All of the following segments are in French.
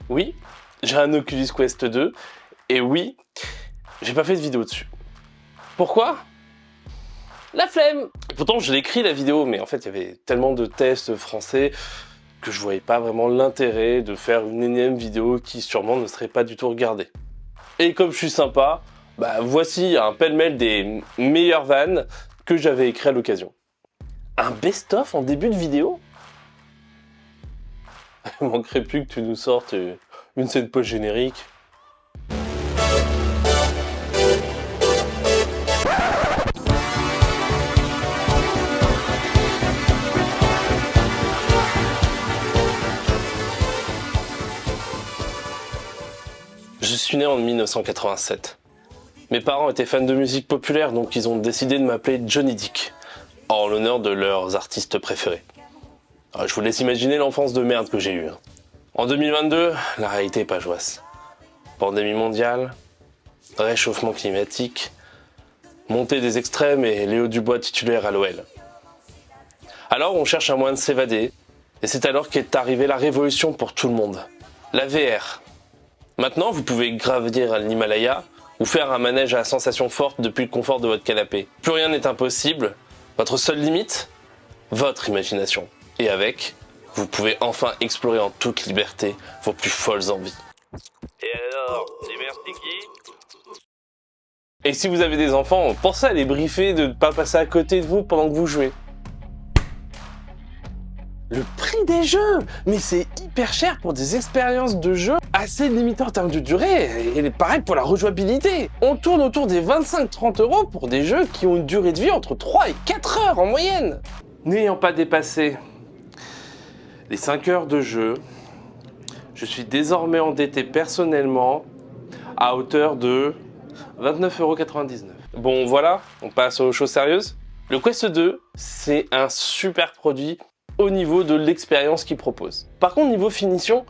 Oui, j'ai un Oculus Quest 2, et oui, j'ai pas fait de vidéo dessus. Pourquoi? La flemme! Pourtant, je l'ai écrit la vidéo, mais en fait, il y avait tellement de tests français que je voyais pas vraiment l'intérêt de faire une énième vidéo qui sûrement ne serait pas du tout regardée. Et comme je suis sympa, bah voici un pêle-mêle des meilleures vannes que j'avais écrit à l'occasion. Un best-of en début de vidéo? Il manquerait plus que tu nous sortes une scène post-générique. Je suis né en 1987. Mes parents étaient fans de musique populaire, donc ils ont décidé de m'appeler Johnny Dick, en l'honneur de leurs artistes préférés. Alors, je vous laisse imaginer l'enfance de merde que j'ai eue. En 2022, la réalité est pas joyeuse. Pandémie mondiale, réchauffement climatique, montée des extrêmes et Léo Dubois titulaire à l'OL. Alors on cherche un moyen de s'évader, et c'est alors qu'est arrivée la révolution pour tout le monde. La VR. Maintenant, vous pouvez gravir l'Himalaya ou faire un manège à sensations fortes depuis le confort de votre canapé. Plus rien n'est impossible. Votre seule limite, votre imagination. Et avec, vous pouvez enfin explorer en toute liberté vos plus folles envies. Et alors, c'est qui? Et si vous avez des enfants, pensez à les briefer de ne pas passer à côté de vous pendant que vous jouez. Le prix des jeux! Mais c'est hyper cher pour des expériences de jeu assez limitées en termes de durée, et pareil pour la rejouabilité. On tourne autour des 25-30 € pour des jeux qui ont une durée de vie entre 3 et 4 heures en moyenne. N'ayant pas dépassé les 5 heures de jeu, je suis désormais endetté personnellement à hauteur de 29,99 €. Bon voilà, on passe aux choses sérieuses. Le Quest 2, c'est un super produit au niveau de l'expérience qu'il propose. Par contre, niveau finition,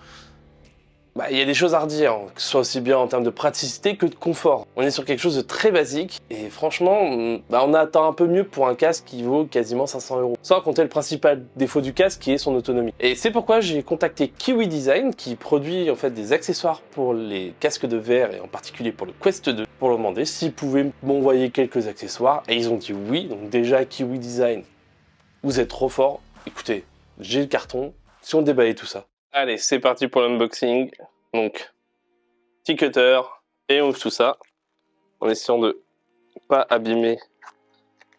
il y a des choses à redire, que ce soit aussi bien en termes de praticité que de confort. On est sur quelque chose de très basique, et franchement, on attend un peu mieux pour un casque qui vaut quasiment 500 €. Sans compter le principal défaut du casque qui est son autonomie. Et c'est pourquoi j'ai contacté Kiwi Design, qui produit en fait des accessoires pour les casques de VR, et en particulier pour le Quest 2, pour leur demander s'ils pouvaient m'envoyer quelques accessoires, et ils ont dit oui. Donc déjà, Kiwi Design, vous êtes trop fort. Écoutez, j'ai le carton, si on déballait tout ça. Allez, c'est parti pour l'unboxing. Donc, petit cutter, et on ouvre tout ça, en essayant de pas abîmer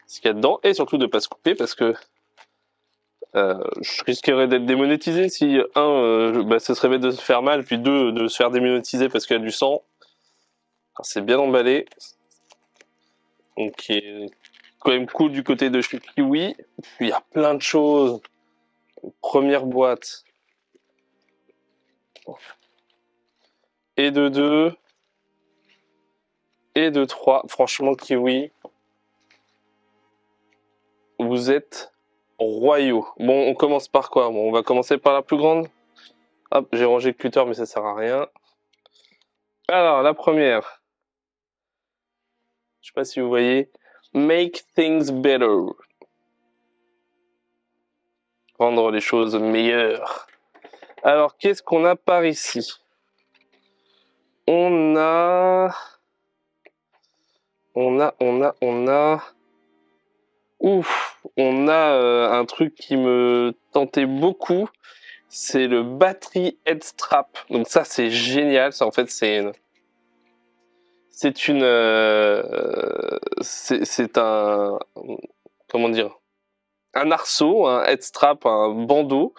ce qu'il y a dedans, et surtout de pas se couper, parce que je risquerais d'être démonétisé si, ce serait bête de se faire mal, puis deux, de se faire démonétiser parce qu'il y a du sang. C'est bien emballé. Donc, qui est quand même cool du côté de chez Kiwi. Puis il y a plein de choses. Première boîte. Et de 2. Et de 3. Franchement, Kiwi, vous êtes royaux. Bon, on commence par quoi? Bon, on va commencer par la plus grande. Hop, j'ai rangé le cutter, mais ça sert à rien. Alors, la première. Je sais pas si vous voyez. Make things better. Rendre les choses meilleures. Alors, qu'est-ce qu'on a par ici? On a... Ouf, on a un truc qui me tentait beaucoup, c'est le Battery Head Strap. Donc ça, c'est génial. Ça, en fait, c'est un, comment dire, un arceau, un head strap, un bandeau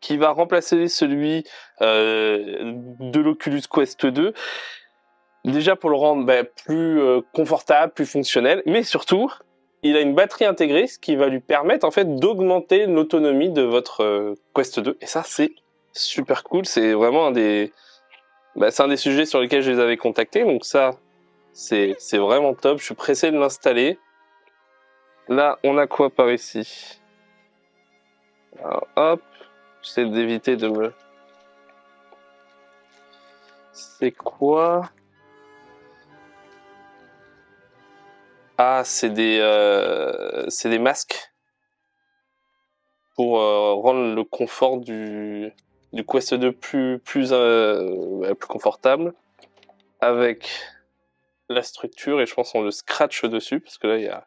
qui va remplacer celui de l'Oculus Quest 2. Déjà pour le rendre plus confortable, plus fonctionnel, mais surtout, il a une batterie intégrée, ce qui va lui permettre en fait d'augmenter l'autonomie de votre Quest 2. Et ça, c'est super cool. C'est vraiment c'est un des sujets sur lesquels je les avais contactés. Donc ça, c'est vraiment top. Je suis pressé de l'installer. Là, on a quoi par ici? Alors, hop, j'essaie d'éviter de me... C'est quoi? Ah, c'est des masques pour rendre le confort du du Quest 2 plus confortable, avec la structure, et je pense qu'on le scratch dessus, parce que là il y a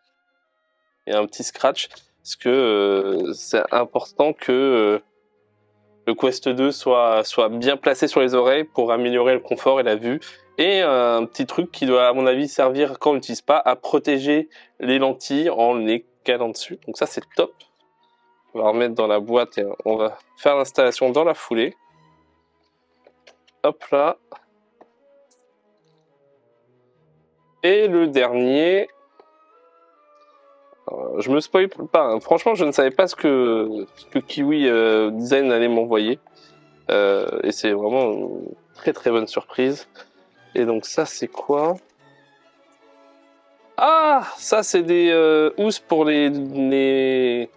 un petit scratch, parce que c'est important que le Quest 2 soit bien placé sur les oreilles pour améliorer le confort et la vue. Et un petit truc qui doit, à mon avis, servir quand on l'utilise pas, à protéger les lentilles en les calant dessus. Donc ça, c'est top. On va remettre dans la boîte et on va faire l'installation dans la foulée. Hop là. Et le dernier... je me spoil pas, hein. Franchement, je ne savais pas ce que Kiwi Design allait m'envoyer. Et c'est vraiment une très très bonne surprise. Et donc ça, c'est quoi? Ah, ça c'est des housses pour les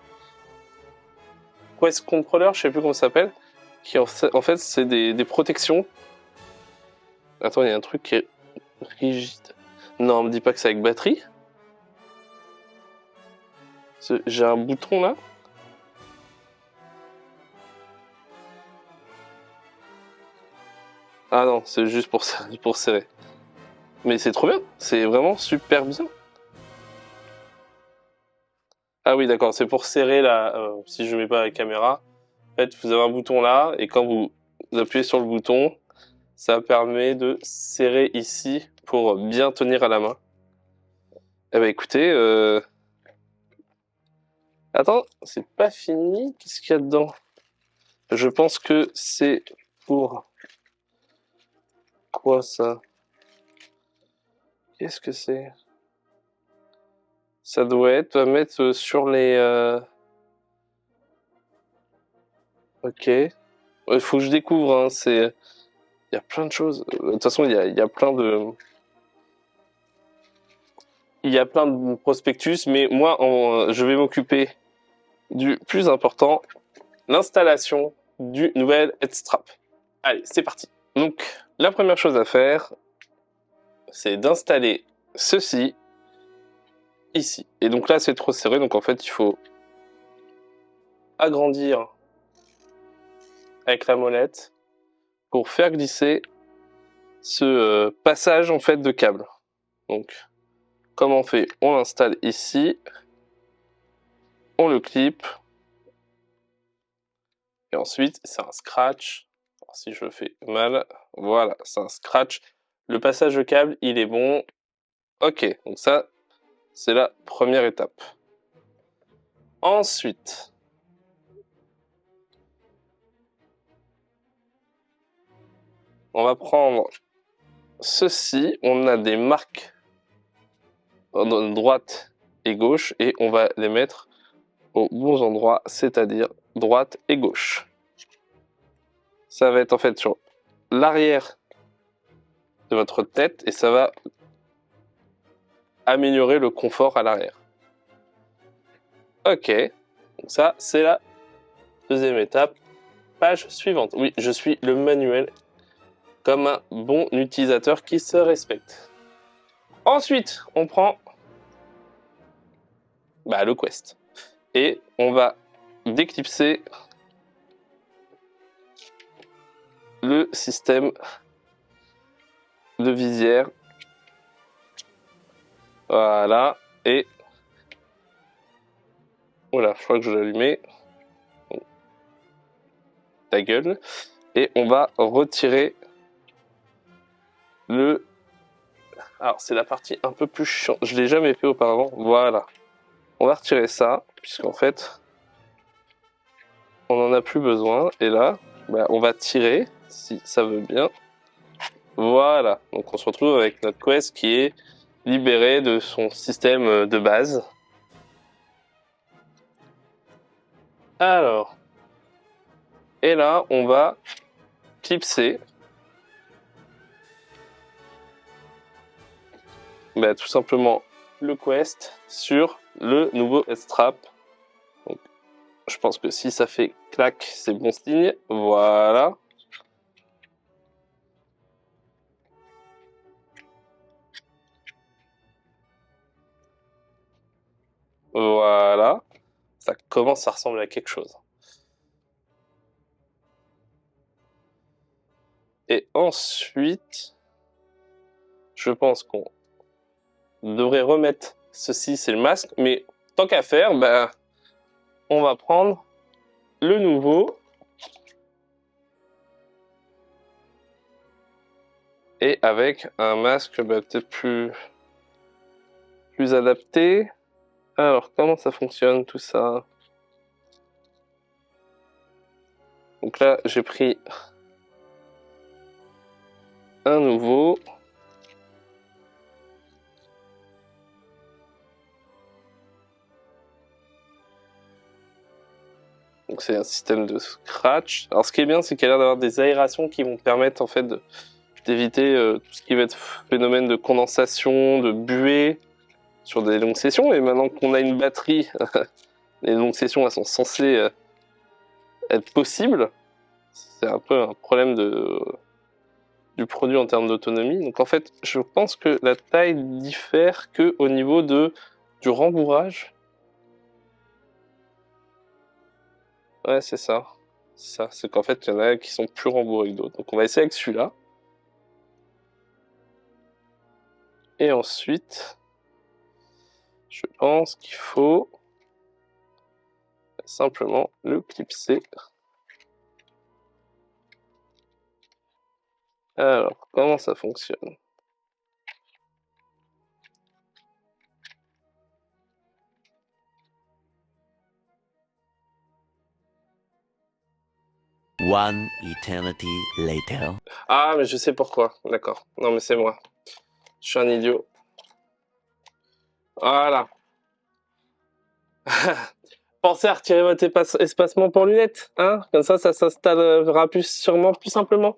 Quest Controller, je sais plus comment ça s'appelle, qui en fait c'est des protections. Attends, il y a un truc qui est rigide. Non, me dis pas que c'est avec batterie. J'ai un bouton là. Ah non, c'est juste pour serrer. Mais c'est trop bien, c'est vraiment super bien. Ah oui, d'accord, c'est pour serrer là. Si je mets pas la caméra, en fait, vous avez un bouton là, et quand vous appuyez sur le bouton, ça permet de serrer ici pour bien tenir à la main. Eh ben écoutez, attends, c'est pas fini. Qu'est-ce qu'il y a dedans? Je pense que c'est pour quoi ça? Qu'est-ce que c'est? Ça doit être à mettre sur les. Ok. Il faut que je découvre. Hein. Il y a plein de choses. De toute façon, il y a plein de. Il y a plein de prospectus, mais moi, je vais m'occuper du plus important, l'installation du nouvel headstrap. Allez, c'est parti. Donc, la première chose à faire, c'est d'installer ceci ici. Et donc là, c'est trop serré, donc en fait, il faut agrandir avec la molette pour faire glisser ce passage en fait de câble. Donc, comment on fait? On l'installe ici, on le clip, et ensuite, c'est un scratch. Alors, si je le fais mal, voilà, c'est un scratch. Le passage de câble, il est bon. Ok, donc ça, c'est la première étape. Ensuite, on va prendre ceci. On a des marques droite et gauche et on va les mettre aux bons endroits, c'est-à-dire droite et gauche. Ça va être en fait sur l'arrière de votre tête et ça va améliorer le confort à l'arrière. Ok, donc ça c'est la deuxième étape. Page suivante. Oui, je suis le manuel comme un bon utilisateur qui se respecte. Ensuite, on prend le Quest et on va déclipser le système de visière. Voilà, et voilà, je crois que je l'ai allumé. Bon. Ta gueule. Et on va retirer le... Alors, c'est la partie un peu plus chiante. Je l'ai jamais fait auparavant. Voilà. On va retirer ça, puisqu'en fait, on n'en a plus besoin. Et là, on va tirer, si ça veut bien. Voilà. Donc, on se retrouve avec notre Quest qui est libéré de son système de base. Alors. Et là, on va clipser. Tout simplement le Quest sur le nouveau headstrap. Donc, je pense que si ça fait clac, c'est bon signe. Voilà. Voilà. Ça commence à ressembler à quelque chose. Et ensuite, je pense qu'on devrait remettre ceci, c'est le masque. Mais tant qu'à faire, bah, on va prendre le nouveau. Et avec un masque bah, peut-être plus adapté. Alors, comment ça fonctionne tout ça? Donc là, j'ai pris un nouveau. Donc c'est un système de scratch. Alors ce qui est bien, c'est qu'il y a l'air d'avoir des aérations qui vont permettre en fait d'éviter tout ce qui va être phénomène de condensation, de buée sur des longues sessions. Et maintenant qu'on a une batterie, les longues sessions elles sont censées être possibles. C'est un peu un problème du produit en termes d'autonomie. Donc en fait, je pense que la taille diffère que au niveau du rembourrage. Ouais, c'est ça. C'est qu'en fait, il y en a qui sont plus rembourrés que d'autres. Donc on va essayer avec celui-là. Et ensuite, je pense qu'il faut simplement le clipser. Alors, comment ça fonctionne? One eternity later. Ah, mais je sais pourquoi. D'accord. Non, mais c'est moi. Je suis un idiot. Voilà. Pensez à retirer votre espacement pour lunettes, hein? Comme ça s'installera sûrement plus simplement.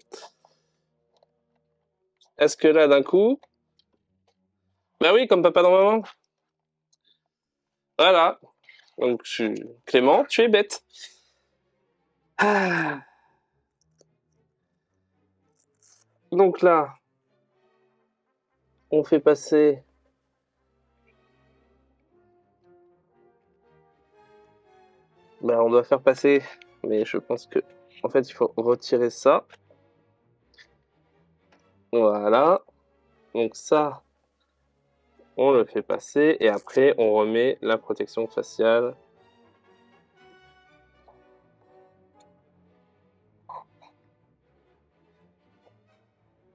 Est-ce que là, d'un coup... Bah oui, comme papa dans maman. Voilà. Donc, Clément, tu es bête. Ah. Donc là, on fait passer... Bah, on doit faire passer, mais je pense que... En fait, il faut retirer ça. Voilà. Donc ça, on le fait passer et après, on remet la protection faciale.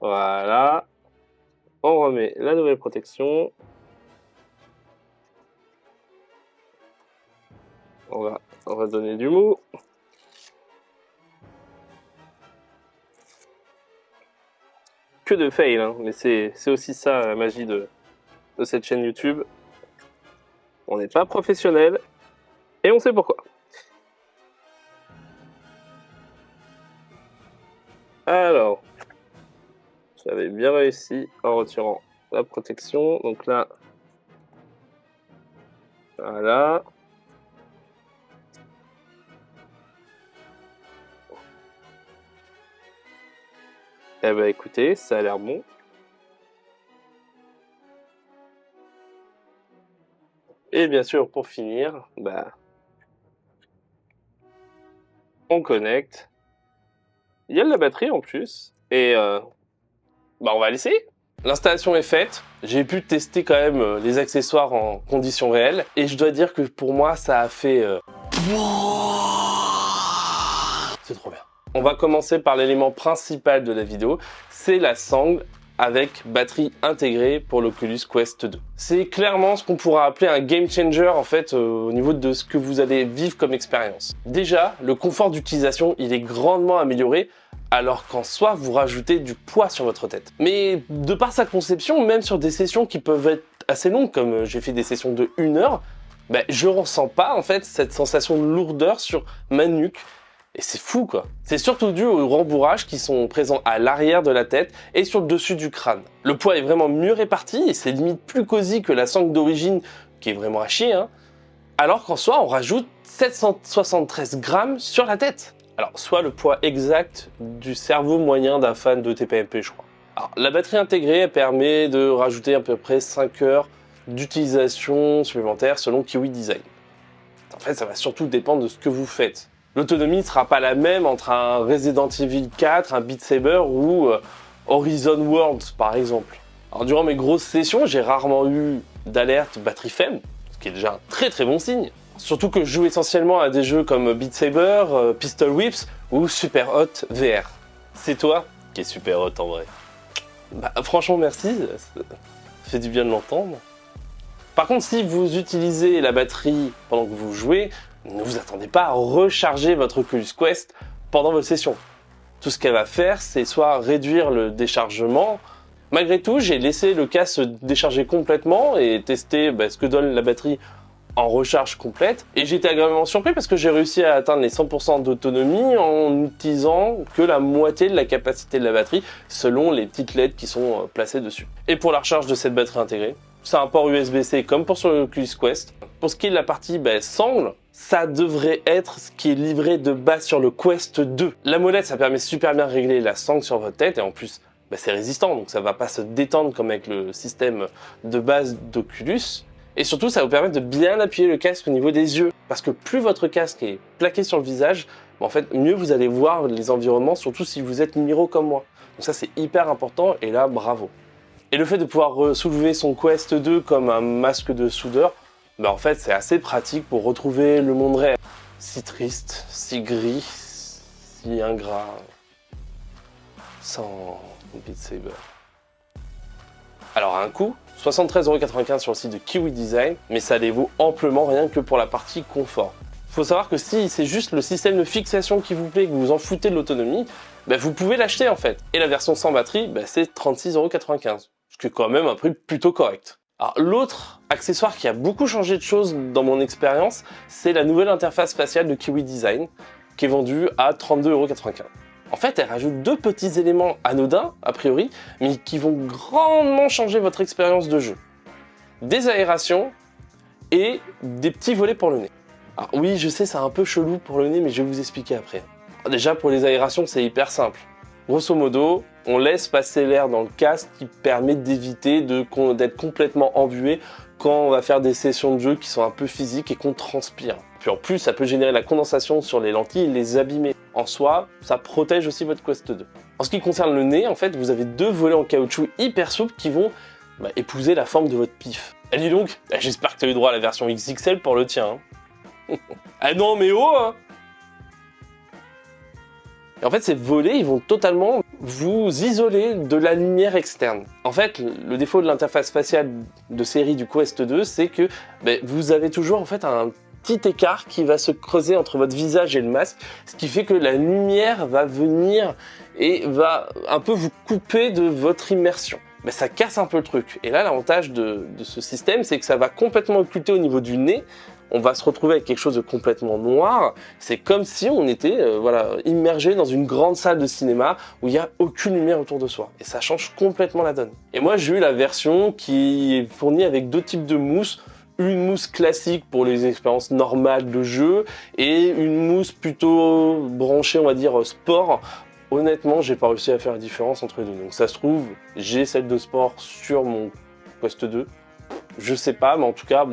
Voilà. On remet la nouvelle protection. On va donner du mot. Que de fail, hein. Mais c'est aussi ça la magie de cette chaîne YouTube. On n'est pas professionnel et on sait pourquoi. Alors, j'avais bien réussi en retirant la protection. Donc là, voilà. Eh ben écoutez, ça a l'air bon. Et bien sûr, pour finir, bah, on connecte. Il y a de la batterie en plus. Et bah, on va l'essayer. L'installation est faite. J'ai pu tester quand même les accessoires en conditions réelles. Et je dois dire que pour moi, ça a fait... C'est trop bien. On va commencer par l'élément principal de la vidéo. C'est la sangle avec batterie intégrée pour l'Oculus Quest 2. C'est clairement ce qu'on pourra appeler un game changer en fait au niveau de ce que vous allez vivre comme expérience. Déjà, le confort d'utilisation, il est grandement amélioré alors qu'en soi, vous rajoutez du poids sur votre tête. Mais de par sa conception, même sur des sessions qui peuvent être assez longues, comme j'ai fait des sessions de 1 heure, ben, je ressens pas en fait cette sensation de lourdeur sur ma nuque. Et c'est fou quoi. C'est surtout dû aux rembourrages qui sont présents à l'arrière de la tête et sur le dessus du crâne. Le poids est vraiment mieux réparti et c'est limite plus cosy que la sangle d'origine qui est vraiment à chier, hein. Alors qu'en soi on rajoute 773 grammes sur la tête. Alors soit le poids exact du cerveau moyen d'un fan de TPMP je crois. Alors la batterie intégrée elle permet de rajouter à peu près 5 heures d'utilisation supplémentaire selon Kiwi Design. En fait ça va surtout dépendre de ce que vous faites. L'autonomie ne sera pas la même entre un Resident Evil 4, un Beat Saber ou Horizon Worlds par exemple. Alors durant mes grosses sessions, j'ai rarement eu d'alerte batterie faible, ce qui est déjà un très très bon signe. Surtout que je joue essentiellement à des jeux comme Beat Saber, Pistol Whips ou Super Hot VR. C'est toi qui es super hot en vrai. Bah franchement merci, ça fait du bien de l'entendre. Par contre, si vous utilisez la batterie pendant que vous jouez, ne vous attendez pas à recharger votre Oculus Quest pendant vos sessions. Tout ce qu'elle va faire, c'est soit réduire le déchargement. Malgré tout, j'ai laissé le casque se décharger complètement et tester ce que donne la batterie en recharge complète. Et j'ai été agréablement surpris parce que j'ai réussi à atteindre les 100% d'autonomie en utilisant que la moitié de la capacité de la batterie selon les petites LED qui sont placées dessus. Et pour la recharge de cette batterie intégrée, c'est un port USB-C comme pour sur le Oculus Quest. Pour ce qui est de la partie sangle, ça devrait être ce qui est livré de base sur le Quest 2. La molette, ça permet super bien de régler la sangle sur votre tête et en plus, c'est résistant, donc ça va pas se détendre comme avec le système de base d'Oculus. Et surtout, ça va vous permettre de bien appuyer le casque au niveau des yeux. Parce que plus votre casque est plaqué sur le visage, en fait, mieux vous allez voir les environnements, surtout si vous êtes miro comme moi. Donc ça, c'est hyper important et là, bravo. Et le fait de pouvoir soulever son Quest 2 comme un masque de soudeur, en fait, c'est assez pratique pour retrouver le monde réel. Si triste, si gris, si ingrat, sans Beat Saber. Alors à un coût, 73,95€ sur le site de Kiwi Design, mais ça les vaut amplement rien que pour la partie confort. Faut savoir que si c'est juste le système de fixation qui vous plaît, que vous vous en foutez de l'autonomie, vous pouvez l'acheter en fait. Et la version sans batterie, c'est 36,95€, ce qui est quand même un prix plutôt correct. Alors l'autre accessoire qui a beaucoup changé de choses dans mon expérience, c'est la nouvelle interface faciale de Kiwi Design, qui est vendue à 32,95€. En fait, elle rajoute deux petits éléments anodins, a priori, mais qui vont grandement changer votre expérience de jeu. Des aérations et des petits volets pour le nez. Alors oui, je sais, c'est un peu chelou pour le nez, mais je vais vous expliquer après. Alors déjà, pour les aérations, c'est hyper simple. Grosso modo, on laisse passer l'air dans le casque qui permet d'éviter d'être complètement embué quand on va faire des sessions de jeu qui sont un peu physiques et qu'on transpire. Puis en plus, ça peut générer la condensation sur les lentilles et les abîmer. En soi, ça protège aussi votre Quest 2. En ce qui concerne le nez, en fait, vous avez deux volets en caoutchouc hyper souples qui vont épouser la forme de votre pif. Et dis donc, j'espère que tu as eu droit à la version XXL pour le tien. Hein. Ah non, mais oh hein. Et en fait, ces volets, ils vont totalement vous isoler de la lumière externe. En fait, le défaut de l'interface faciale de série du Quest 2, c'est que vous avez toujours en fait un petit écart qui va se creuser entre votre visage et le masque, ce qui fait que la lumière va venir et va un peu vous couper de votre immersion. Ça casse un peu le truc. Et là, l'avantage de ce système, c'est que ça va complètement occulter au niveau du nez. On va se retrouver avec quelque chose de complètement noir. C'est comme si on était immergé dans une grande salle de cinéma où il n'y a aucune lumière autour de soi. Et ça change complètement la donne. Et moi, j'ai eu la version qui est fournie avec deux types de mousse. Une mousse classique pour les expériences normales de jeu et une mousse plutôt branchée, on va dire, sport. Honnêtement, j'ai pas réussi à faire la différence entre les deux. Donc ça se trouve, j'ai celle de sport sur mon Quest 2. Je sais pas, mais en tout cas,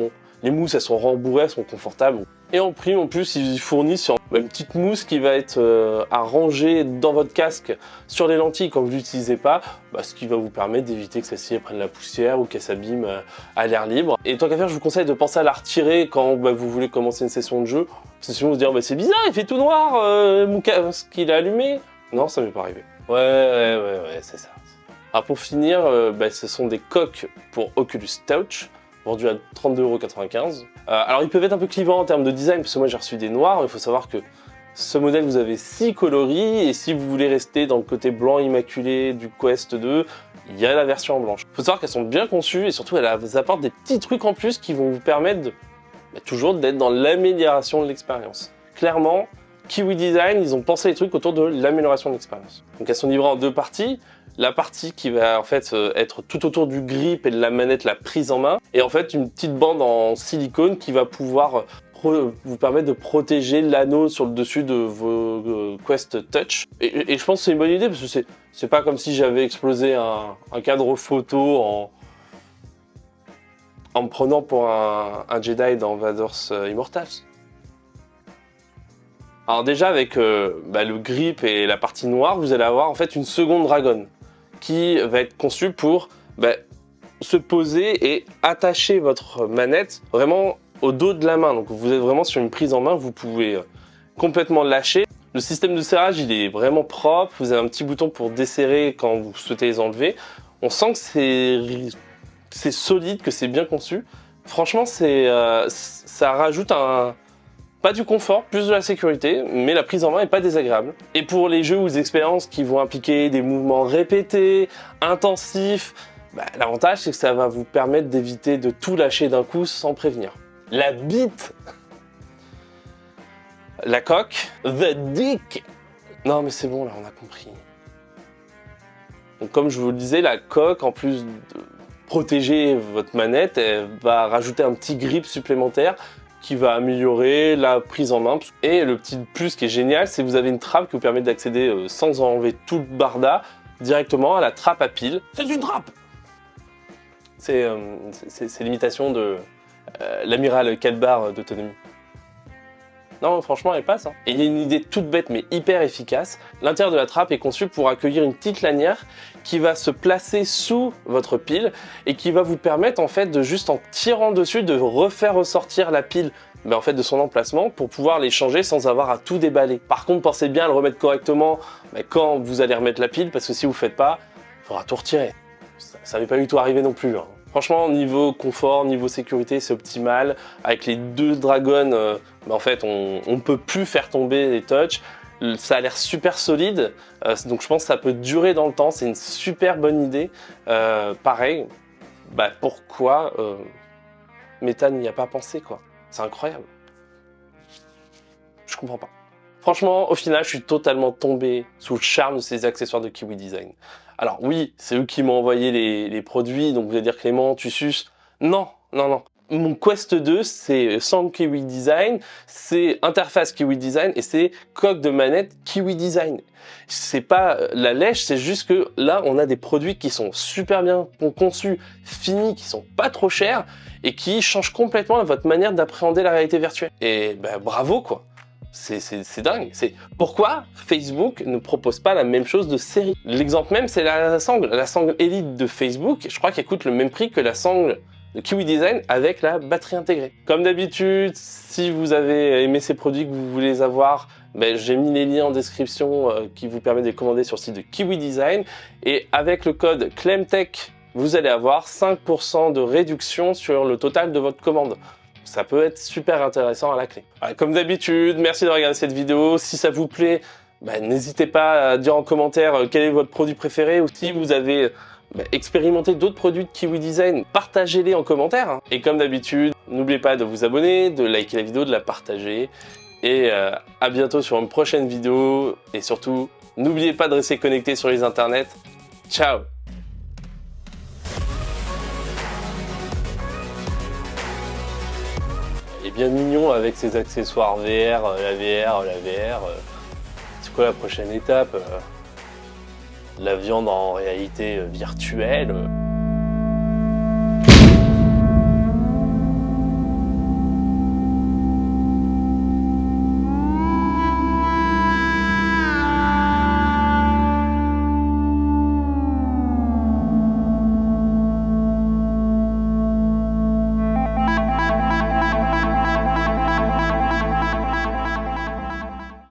les mousses, elles sont rembourrées, elles sont confortables. Et en prime, en plus, ils fournissent une petite mousse qui va être à ranger dans votre casque sur les lentilles quand vous ne l'utilisez pas, ce qui va vous permettre d'éviter que celle-ci prenne la poussière ou qu'elle s'abîme à l'air libre. Et tant qu'à faire, je vous conseille de penser à la retirer quand vous voulez commencer une session de jeu. Parce que sinon, vous se dire, c'est bizarre, il fait tout noir, mon casque, il est allumé. Non, ça m'est pas arrivé. Ouais, c'est ça. Alors pour finir, ce sont des coques pour Oculus Touch, vendu à 32,95€. Alors ils peuvent être un peu clivants en termes de design, parce que moi j'ai reçu des noirs, mais il faut savoir que ce modèle vous avez 6 coloris, et si vous voulez rester dans le côté blanc immaculé du Quest 2, il y a la version en blanche. Il faut savoir qu'elles sont bien conçues, et surtout elles apportent des petits trucs en plus qui vont vous permettre toujours d'être dans l'amélioration de l'expérience. Clairement, Kiwi Design, ils ont pensé les trucs autour de l'amélioration de l'expérience. Donc elles sont livrées en deux parties. La partie qui va en fait être tout autour du grip et de la manette, la prise en main, et en fait une petite bande en silicone qui va pouvoir vous permettre de protéger l'anneau sur le dessus de vos Quest Touch. Et je pense que c'est une bonne idée parce que c'est pas comme si j'avais explosé un cadre photo en me prenant pour un Jedi dans Vader's Immortals. Alors déjà avec le grip et la partie noire, vous allez avoir en fait une seconde dragonne qui va être conçue pour se poser et attacher votre manette vraiment au dos de la main. Donc vous êtes vraiment sur une prise en main, vous pouvez complètement lâcher. Le système de serrage, il est vraiment propre. Vous avez un petit bouton pour desserrer quand vous souhaitez les enlever. On sent que c'est solide, que c'est bien conçu. Franchement, ça rajoute pas du confort, plus de la sécurité, mais la prise en main est pas désagréable. Et pour les jeux ou les expériences qui vont impliquer des mouvements répétés, intensifs, l'avantage c'est que ça va vous permettre d'éviter de tout lâcher d'un coup sans prévenir. La bite, la coque, the dick. Non mais c'est bon là, on a compris. Donc comme je vous le disais, la coque, en plus de protéger votre manette, elle va rajouter un petit grip supplémentaire qui va améliorer la prise en main. Et le petit plus qui est génial, c'est que vous avez une trappe qui vous permet d'accéder sans enlever tout le barda directement à la trappe à pile. C'est une trappe! C'est l'imitation de l'amiral Kalbar d'autonomie. Non, franchement, elle passe. Et il y a une idée toute bête mais hyper efficace. L'intérieur de la trappe est conçu pour accueillir une petite lanière qui va se placer sous votre pile et qui va vous permettre en fait de juste en tirant dessus de refaire ressortir la pile en fait de son emplacement pour pouvoir les changer sans avoir à tout déballer. Par contre, pensez bien à le remettre correctement quand vous allez remettre la pile parce que si vous ne faites pas, il faudra tout retirer. Ça n'avait pas du tout arrivé non plus. Franchement, niveau confort, niveau sécurité, c'est optimal. Avec les deux dragons, en fait, on ne peut plus faire tomber les touches. Ça a l'air super solide, donc je pense que ça peut durer dans le temps. C'est une super bonne idée. Pareil, pourquoi Meta n'y a pas pensé, quoi? C'est incroyable. Je comprends pas. Franchement, au final, je suis totalement tombé sous le charme de ces accessoires de Kiwi Design. Alors oui, c'est eux qui m'ont envoyé les produits, donc vous allez dire Clément, tu suces. Non, non, non. Mon Quest 2, c'est sans Kiwi Design, c'est interface Kiwi Design et c'est coque de manette Kiwi Design. C'est pas la lèche, c'est juste que là, on a des produits qui sont super bien conçus, finis, qui sont pas trop chers et qui changent complètement votre manière d'appréhender la réalité virtuelle. Et bravo quoi. C'est dingue. Pourquoi Facebook ne propose pas la même chose de série? L'exemple même, c'est la sangle. La sangle Elite de Facebook, je crois qu'elle coûte le même prix que la sangle de Kiwi Design avec la batterie intégrée. Comme d'habitude, si vous avez aimé ces produits, que vous voulez les avoir, j'ai mis les liens en description qui vous permettent de les commander sur le site de Kiwi Design. Et avec le code CLEMTECH, vous allez avoir 5% de réduction sur le total de votre commande. Ça peut être super intéressant à la clé. Voilà, comme d'habitude, merci de regarder cette vidéo. Si ça vous plaît, n'hésitez pas à dire en commentaire quel est votre produit préféré ou si vous avez expérimenté d'autres produits de Kiwi Design, partagez-les en commentaire. Et comme d'habitude, n'oubliez pas de vous abonner, de liker la vidéo, de la partager. Et à bientôt sur une prochaine vidéo. Et surtout, n'oubliez pas de rester connecté sur les internets. Ciao! Il est bien mignon avec ses accessoires VR, la VR. C'est quoi la prochaine étape? La viande en réalité virtuelle.